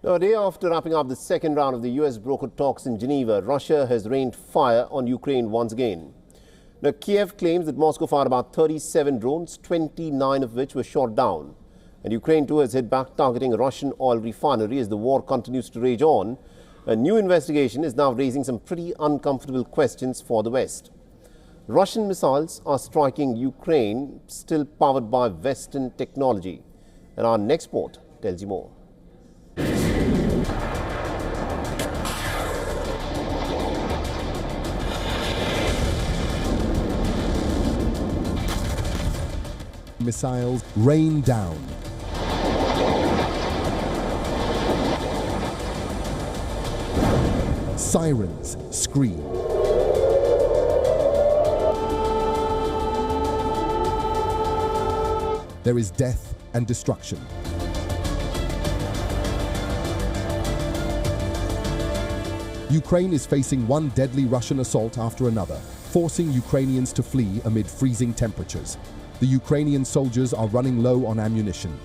Now, a day after wrapping up the second round of the US brokered talks in Geneva, Russia has rained fire on Ukraine once again. Now, Kiev claims that Moscow fired about 37 drones, 29 of which were shot down. And Ukraine too has hit back, targeting a Russian oil refinery as the war continues to rage on. A new investigation is now raising some pretty uncomfortable questions for the West. Russian missiles are striking Ukraine, still powered by Western technology. And our next report tells you more. Missiles rain down. Sirens scream. There is death and destruction. Ukraine is facing one deadly Russian assault after another, forcing Ukrainians to flee amid freezing temperatures. The Ukrainian soldiers are running low on ammunition.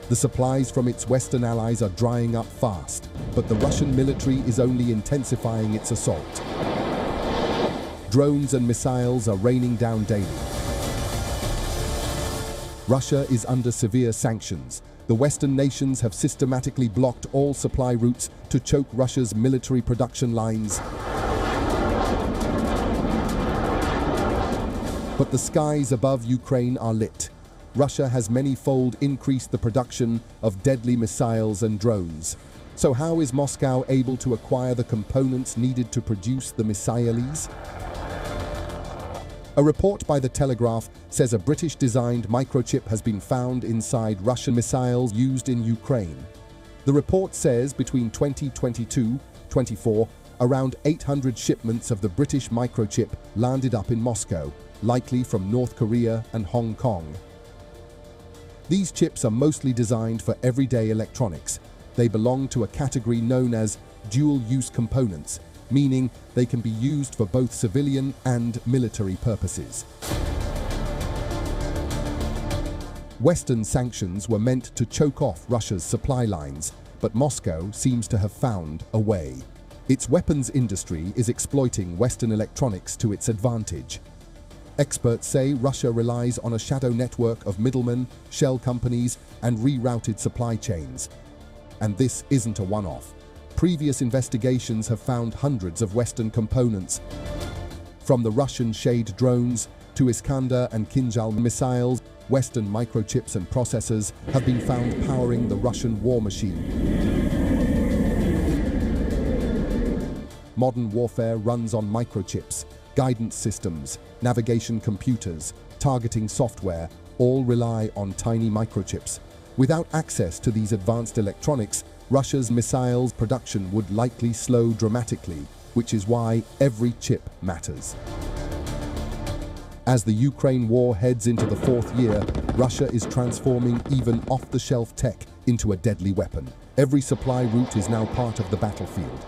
The supplies from its Western allies are drying up fast, but the Russian military is only intensifying its assault. Drones and missiles are raining down daily. Russia is under severe sanctions. The Western nations have systematically blocked all supply routes to choke Russia's military production lines. But the skies above Ukraine are lit. Russia has many-fold increased the production of deadly missiles and drones. So how is Moscow able to acquire the components needed to produce the missiles? A report by The Telegraph says a British-designed microchip has been found inside Russian missiles used in Ukraine. The report says between 2022-24, around 800 shipments of the British microchip landed up in Moscow, likely from North Korea and Hong Kong. These chips are mostly designed for everyday electronics. They belong to a category known as dual-use components, meaning they can be used for both civilian and military purposes. Western sanctions were meant to choke off Russia's supply lines, but Moscow seems to have found a way. Its weapons industry is exploiting Western electronics to its advantage. Experts say Russia relies on a shadow network of middlemen, shell companies, and rerouted supply chains. And this isn't a one-off. Previous investigations have found hundreds of Western components, from the Russian Shade drones to Iskander and Kinjal missiles. Western microchips and processors have been found powering the Russian war machine. Modern warfare runs on microchips. Guidance systems, navigation computers, targeting software all rely on tiny microchips. Without access to these advanced electronics, Russia's missiles production would likely slow dramatically, which is why every chip matters. As the Ukraine war heads into the fourth year, Russia is transforming even off-the-shelf tech into a deadly weapon. Every supply route is now part of the battlefield.